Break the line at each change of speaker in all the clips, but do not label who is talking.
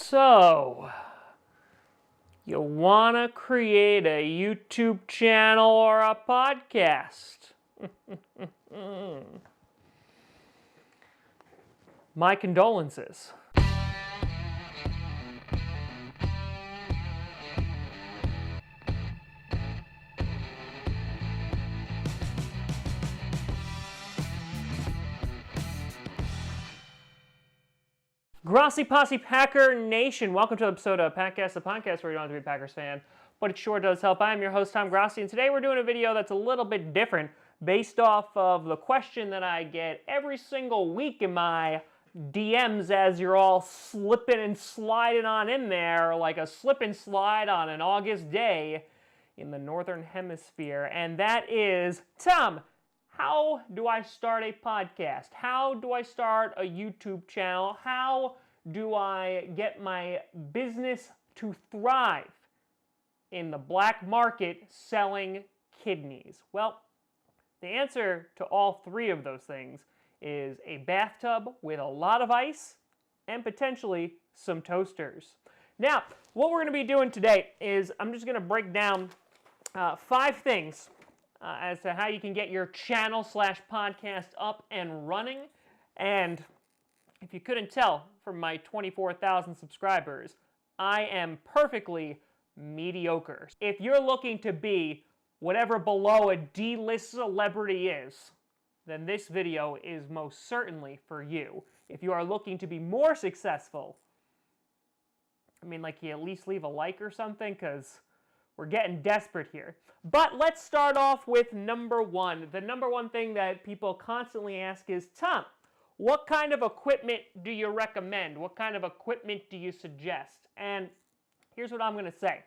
So, you want to create a YouTube channel or a podcast? My condolences. Grossi Posse Packer Nation, welcome to the episode of Packcast, the podcast where you don't have to be a Packers fan, but it sure does help. I am your host, Tom Grossi, and today we're doing a video that's a little bit different based off of the question that I get every single week in my DMs as you're all slipping and sliding on in there like a slip and slide on an August day in the Northern Hemisphere, and that is, Tom, how do I start a podcast? How do I start a YouTube channel? How do I get my business to thrive in the black market selling kidneys? Well, the answer to all three of those things is a bathtub with a lot of ice and potentially some toasters. Now, what we're going to be doing today is I'm just going to break down 5 things as to how you can get your channel / podcast up and running. And if you couldn't tell from my 24,000 subscribers, I am perfectly mediocre. If you're looking to be whatever below a D-list celebrity is, then this video is most certainly for you. If you are looking to be more successful, I mean, like, you at least leave a like or something, because we're getting desperate here. But let's start off with number one. The number one thing that people constantly ask is, Tom, what kind of equipment do you recommend? What kind of equipment do you suggest? And here's what I'm going to say.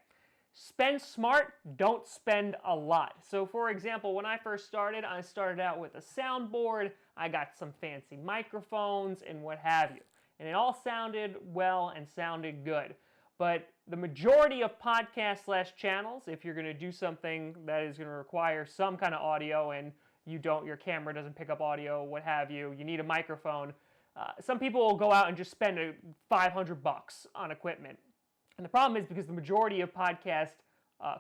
Spend smart, don't spend a lot. So for example, when I first started, I started out with a soundboard, I got some fancy microphones and what have you. And it all sounded well and sounded good. But the majority of podcasts / channels, if you're going to do something that is going to require some kind of audio and your camera doesn't pick up audio, what have you, you need a microphone. Some people will go out and just spend $500 on equipment. And the problem is because the majority of podcasts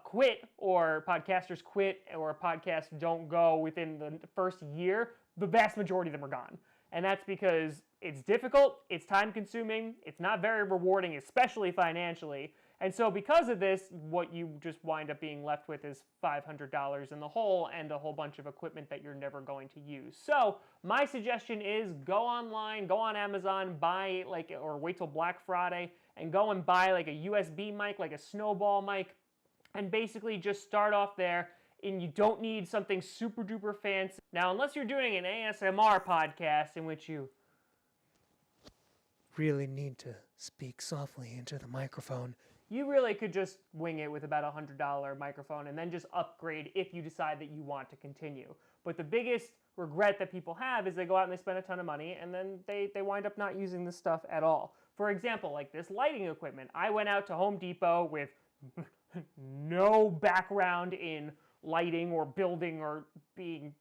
quit, or podcasters quit, or podcasts don't go within the first year, the vast majority of them are gone. And that's because it's difficult, it's time-consuming, it's not very rewarding, especially financially. And so because of this, what you just wind up being left with is $500 in the hole and a whole bunch of equipment that you're never going to use. So my suggestion is go online, go on Amazon, buy or wait till Black Friday, and go and buy like a USB mic, like a snowball mic, and basically just start off there. And you don't need something super duper fancy. Now, unless you're doing an ASMR podcast in which you really need to speak softly into the microphone, you really could just wing it with about a $100 microphone and then just upgrade if you decide that you want to continue. But the biggest regret that people have is they go out and they spend a ton of money and then they wind up not using this stuff at all. For example, like this lighting equipment. I went out to Home Depot with no background in lighting or building or being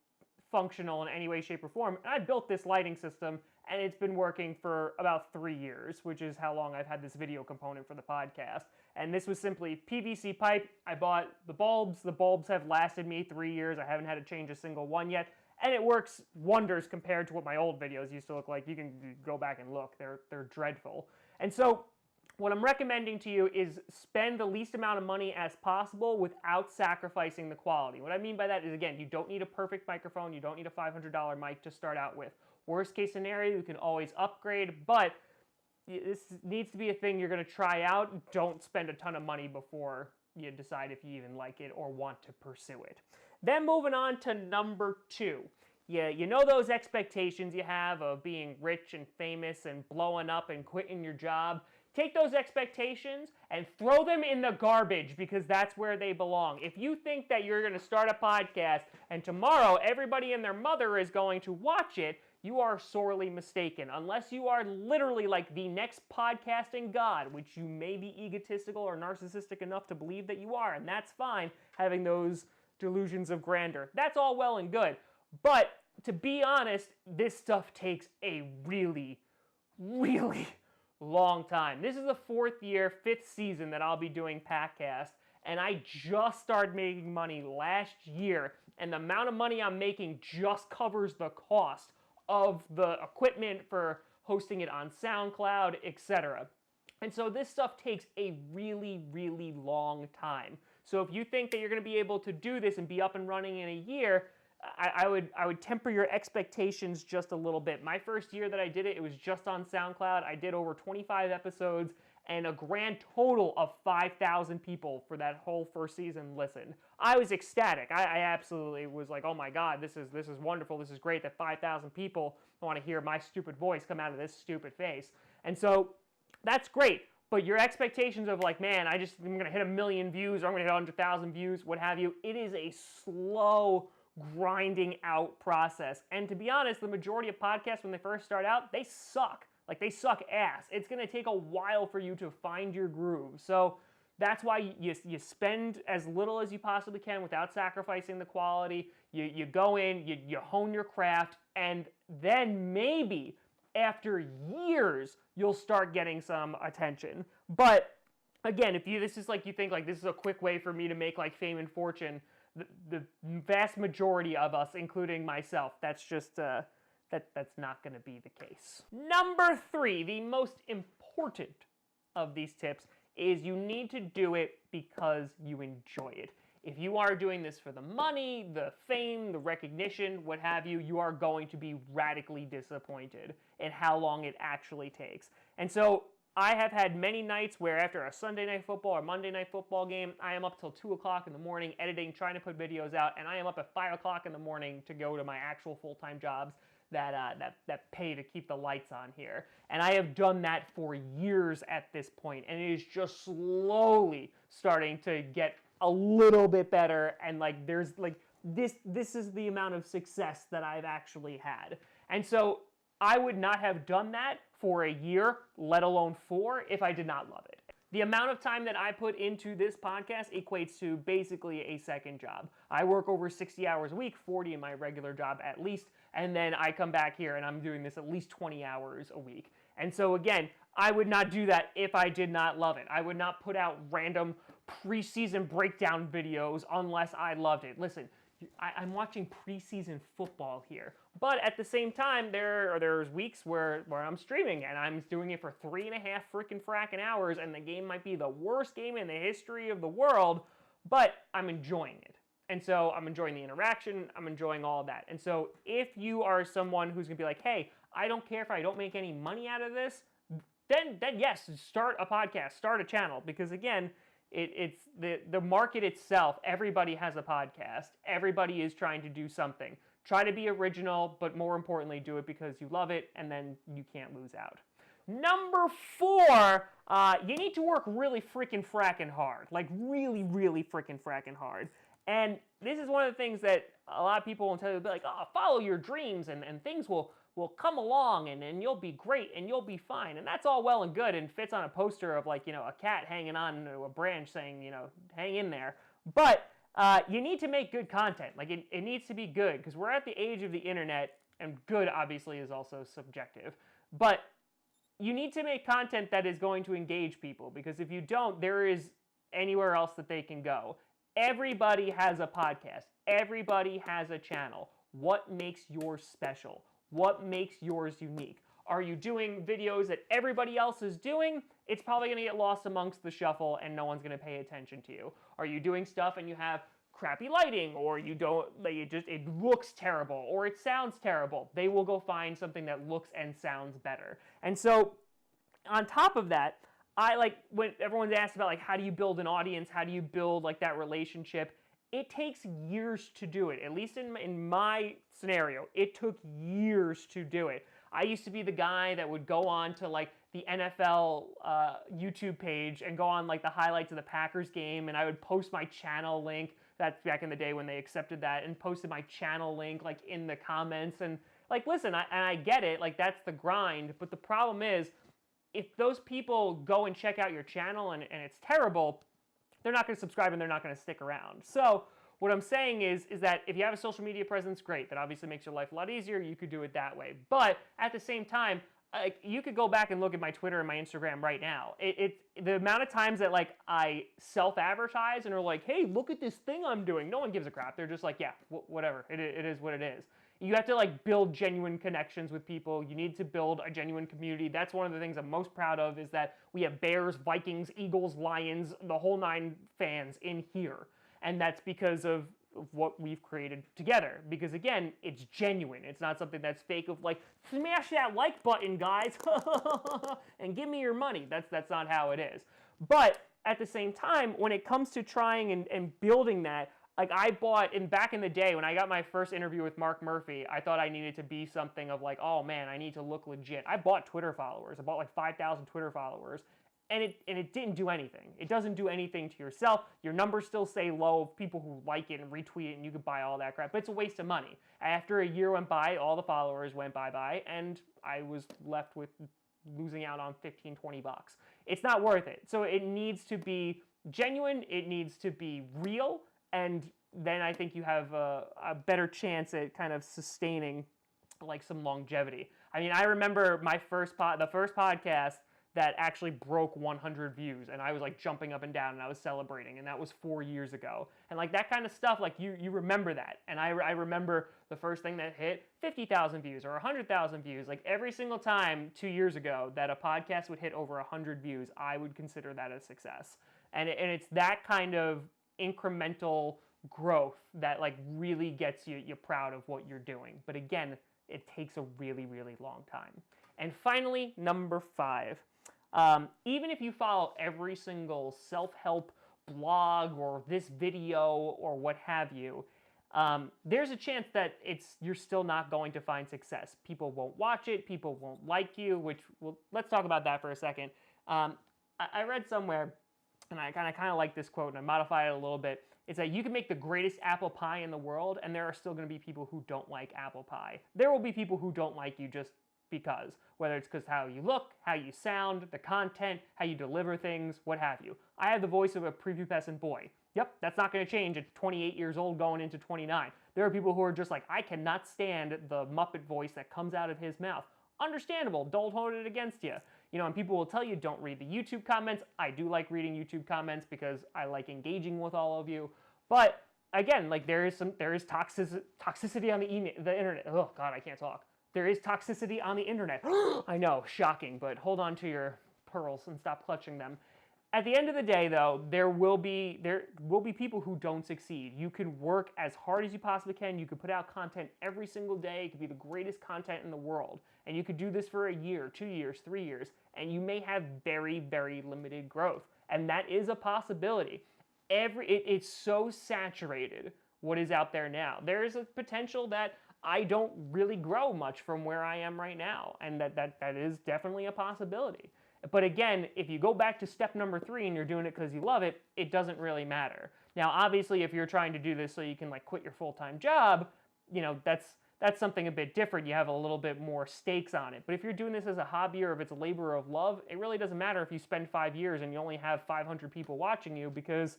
functional in any way, shape, or form. And I built this lighting system, and it's been working for about 3 years, which is how long I've had this video component for the podcast. And this was simply PVC pipe. I bought the bulbs. The bulbs have lasted me 3 years. I haven't had to change a single one yet. And it works wonders compared to what my old videos used to look like. You can go back and look. They're dreadful. And so what I'm recommending to you is spend the least amount of money as possible without sacrificing the quality. What I mean by that is, again, you don't need a perfect microphone. You don't need a $500 mic to start out with. Worst case scenario, you can always upgrade, but this needs to be a thing you're going to try out. Don't spend a ton of money before you decide if you even like it or want to pursue it. Then moving on to number 2. Yeah, you know those expectations you have of being rich and famous and blowing up and quitting your job? Take those expectations and throw them in the garbage, because that's where they belong. If you think that you're going to start a podcast and tomorrow everybody and their mother is going to watch it, you are sorely mistaken. Unless you are literally like the next podcasting god, which you may be egotistical or narcissistic enough to believe that you are, and that's fine, having those delusions of grandeur. That's all well and good. But to be honest, this stuff takes a really, really long time. This is the 4th year, 5th season that I'll be doing Packcast, and I just started making money last year, and the amount of money I'm making just covers the cost of the equipment for hosting it on SoundCloud, etc. And so this stuff takes a really, really long time. So if you think that you're going to be able to do this and be up and running in a year, I would temper your expectations just a little bit. My first year that I did it, it was just on SoundCloud. I did over 25 episodes and a grand total of 5,000 people for that whole first season listened. I was ecstatic. I absolutely was like, oh my God, this is wonderful. This is great that 5,000 people want to hear my stupid voice come out of this stupid face. And so that's great. But your expectations of like, man, I'm going to hit 1 million views, or I'm going to hit 100,000 views, what have you, it is a slow, grinding out process. And to be honest, the majority of podcasts, when they first start out, they suck. Like, they suck ass. It's going to take a while for you to find your groove. So that's why you spend as little as you possibly can without sacrificing the quality. You go in, you hone your craft, and then maybe after years, you'll start getting some attention. But again, if this is like, you think like this is a quick way for me to make like fame and fortune, the vast majority of us, including myself, that's just that's not going to be the case. Number 3, the most important of these tips is you need to do it because you enjoy it. If you are doing this for the money, the fame, the recognition, what have you, you are going to be radically disappointed in how long it actually takes. And so I have had many nights where after a Sunday night football or Monday night football game, I am up till 2 o'clock in the morning editing, trying to put videos out, and I am up at 5 o'clock in the morning to go to my actual full-time jobs that pay to keep the lights on here. And I have done that for years at this point, and it is just slowly starting to get a little bit better, and like there's like this is the amount of success that I've actually had. And so I would not have done that for a year, let alone 4, if I did not love it. The amount of time that I put into this podcast equates to basically a second job. I work over 60 hours a week, 40 in my regular job at least, and then I come back here and I'm doing this at least 20 hours a week. And so again, I would not do that if I did not love it. I would not put out random preseason breakdown videos unless I loved it. Listen, I'm watching preseason football here, but at the same time, there's weeks where I'm streaming and I'm doing it for 3.5 freaking fracking hours, and the game might be the worst game in the history of the world, but I'm enjoying it. And so I'm enjoying the interaction, I'm enjoying all of that. And so if you are someone who's gonna be like, hey, I don't care if I don't make any money out of this, then yes, start a podcast, start a channel, because again, it's the market itself. Everybody has a podcast. Everybody is trying to do something. Try to be original, but more importantly, do it because you love it, and then you can't lose out. Number 4, you need to work really freaking fracking hard. Like really, really freaking fracking hard. And this is one of the things that a lot of people will tell you, like, oh, follow your dreams and things will come along and you'll be great and you'll be fine. And that's all well and good and fits on a poster of like, a cat hanging on to a branch saying, hang in there. But you need to make good content. Like it needs to be good, because we're at the age of the internet, and good obviously is also subjective. But you need to make content that is going to engage people, because if you don't, there is anywhere else that they can go. Everybody has a podcast. Everybody has a channel. What makes yours special? What makes yours unique? Are you doing videos that everybody else is doing? It's probably going to get lost amongst the shuffle and no one's going to pay attention to you. Are you doing stuff and you have crappy lighting, or you don't, like it looks terrible, or it sounds terrible? They will go find something that looks and sounds better. And so on top of that, I like when everyone's asked about like how do you build an audience, how do you build like that relationship, it takes years to do it. At least in my scenario, it took years to do it. I used to be the guy that would go on to like the NFL YouTube page and go on like the highlights of the Packers game, and I would post my channel link. That's back in the day when they accepted that, and posted my channel link like in the comments. And like, listen, I get it, like that's the grind, but the problem is, if those people go and check out your channel and it's terrible, they're not going to subscribe and they're not going to stick around. So what I'm saying is that if you have a social media presence, great. That obviously makes your life a lot easier. You could do it that way. But at the same time, like, you could go back and look at my Twitter and my Instagram right now. The amount of times that like I self-advertise and are like, hey, look at this thing I'm doing. No one gives a crap. They're just like, yeah, whatever. It is what it is. You have to like build genuine connections with people. You need to build a genuine community. That's one of the things I'm most proud of, is that we have Bears, Vikings, Eagles, Lions, the whole nine fans in here. And that's because of what we've created together. Because again, it's genuine. It's not something that's fake of like, smash that like button, guys, and give me your money. That's not how it is. But at the same time, when it comes to trying and building that, like I bought, back in the day when I got my first interview with Mark Murphy, I thought I needed to be something of like, oh man, I need to look legit. I bought Twitter followers. I bought like 5,000 Twitter followers. And it didn't do anything. It doesn't do anything to yourself. Your numbers still stay low of people who like it and retweet it, and you could buy all that crap. But it's a waste of money. After a year went by, all the followers went bye-bye, and I was left with losing out on 15, 20 bucks. It's not worth it. So it needs to be genuine. It needs to be real. And then I think you have a better chance at kind of sustaining like some longevity. I mean, I remember the first podcast that actually broke 100 views, and I was like jumping up and down and I was celebrating, and that was 4 years ago. And like that kind of stuff, like you remember that. And I remember the first thing that hit 50,000 views or 100,000 views. Like every single time 2 years ago that a podcast would hit over 100 views, I would consider that a success. And it's that kind of incremental growth that like really gets you proud of what you're doing. But again, it takes a really, really long time. And finally, number 5. Even if you follow every single self-help blog or this video or what have you, there's a chance that you're still not going to find success. People won't watch it. People won't like you, let's talk about that for a second. I read somewhere, and I kind of like this quote, and I modified it a little bit. It's that you can make the greatest apple pie in the world, and there are still going to be people who don't like apple pie. There will be people who don't like you just because, whether it's because how you look, how you sound, the content, how you deliver things, what have you. I have the voice of a prepubescent boy. Yep, that's not going to change at 28 years old going into 29. There are people who are just like, I cannot stand the Muppet voice that comes out of his mouth. Understandable, don't hold it against you. You know, and people will tell you don't read the YouTube comments. I do like reading YouTube comments because I like engaging with all of you. But again, like there is toxicity on the internet. Oh God, I can't talk. There is toxicity on the internet. I know, shocking, but hold on to your pearls and stop clutching them. At the end of the day, though, there will be people who don't succeed. You can work as hard as you possibly can. You can put out content every single day. It could be the greatest content in the world. And you could do this for a year, 2 years, 3 years, and you may have very, very limited growth. And that is a possibility. It's so saturated, what is out there now. There is a potential that I don't really grow much from where I am right now, and that is definitely a possibility. But again, if you go back to step number 3 and you're doing it because you love it, it doesn't really matter. Now, obviously, if you're trying to do this so you can like quit your full-time job, you know, that's something a bit different. You have a little bit more stakes on it. But if you're doing this as a hobby or if it's a labor of love, it really doesn't matter if you spend 5 years and you only have 500 people watching you, because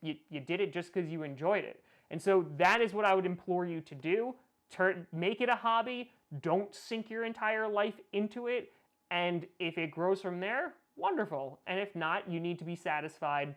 you did it just because you enjoyed it. And so that is what I would implore you to do. Make it a hobby. Don't sink your entire life into it. And if it grows from there, wonderful. And if not, you need to be satisfied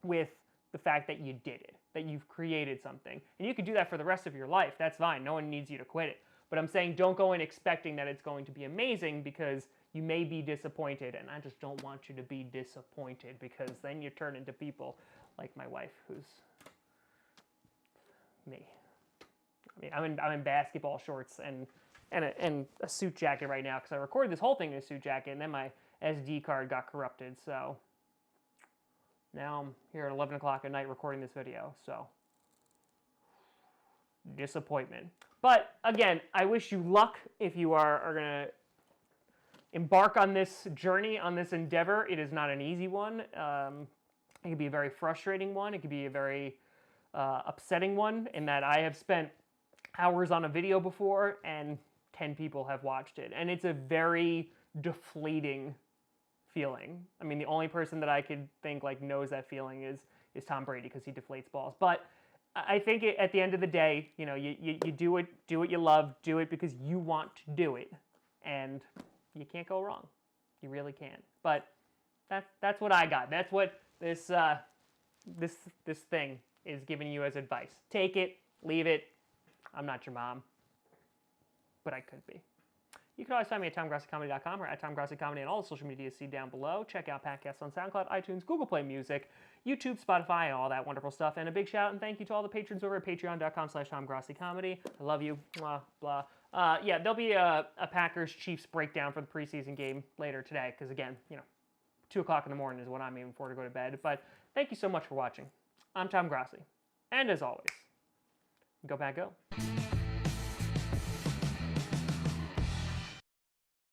with the fact that you did it, that you've created something. And you can do that for the rest of your life. That's fine. No one needs you to quit it. But I'm saying don't go in expecting that it's going to be amazing, because you may be disappointed. And I just don't want you to be disappointed, because then you turn into people like my wife, who's me. I mean, I'm in basketball shorts and a suit jacket right now, because I recorded this whole thing in a suit jacket, and then my SD card got corrupted. So now I'm here at 11 o'clock at night recording this video. So disappointment. But again, I wish you luck if you are going to embark on this journey, on this endeavor. It is not an easy one. It could be a very frustrating one. It could be a very upsetting one, in that I have spent hours on a video before and 10 people have watched it. And it's a very deflating feeling. I mean, the only person that I could think like knows that feeling is Tom Brady, because he deflates balls. But I think at the end of the day, you know, you do what you love, do it because you want to do it. And you can't go wrong. You really can't. But that's what I got. That's what this this thing is giving you as advice. Take it, leave it. I'm not your mom, but I could be. You can always find me at TomGrossiComedy.com or at TomGrossiComedy on all the social media you see down below. Check out podcasts on SoundCloud, iTunes, Google Play Music, YouTube, Spotify, and all that wonderful stuff. And a big shout out and thank you to all the patrons over at patreon.com/TomGrossiComedy. I love you. Blah, blah. Yeah, there'll be a Packers-Chiefs breakdown for the preseason game later today because, again, 2 o'clock in the morning is what I'm aiming for to go to bed. But thank you so much for watching. I'm Tom Grossi. And as always, go Pack Go.